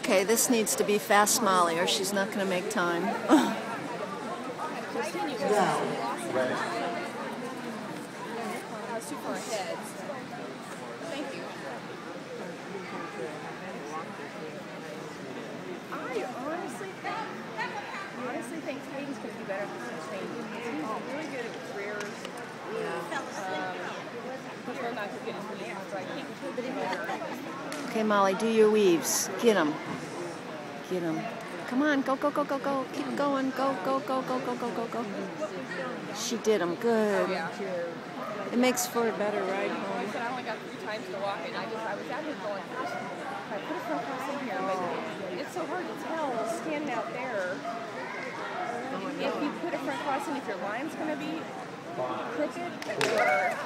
Okay, this needs to be fast Molly or she's not going to make time. Thank you. I honestly think Hayden's going to be better than Shane. He's really good at careers. He's really not good at weaves, so I think he'll be better. Okay, Molly, do your weaves. Get them. Get them. Come on, go, go, go, go, go. Keep going. Go, go, go, go, go, go, go, go. She did them. Good. It makes for a better ride home. I said I only got 3 times to walk it, and I was out here going, gosh, if I put a front cross in here, but it's so hard to tell standing out there if you put a front cross in if your line's going to be crooked or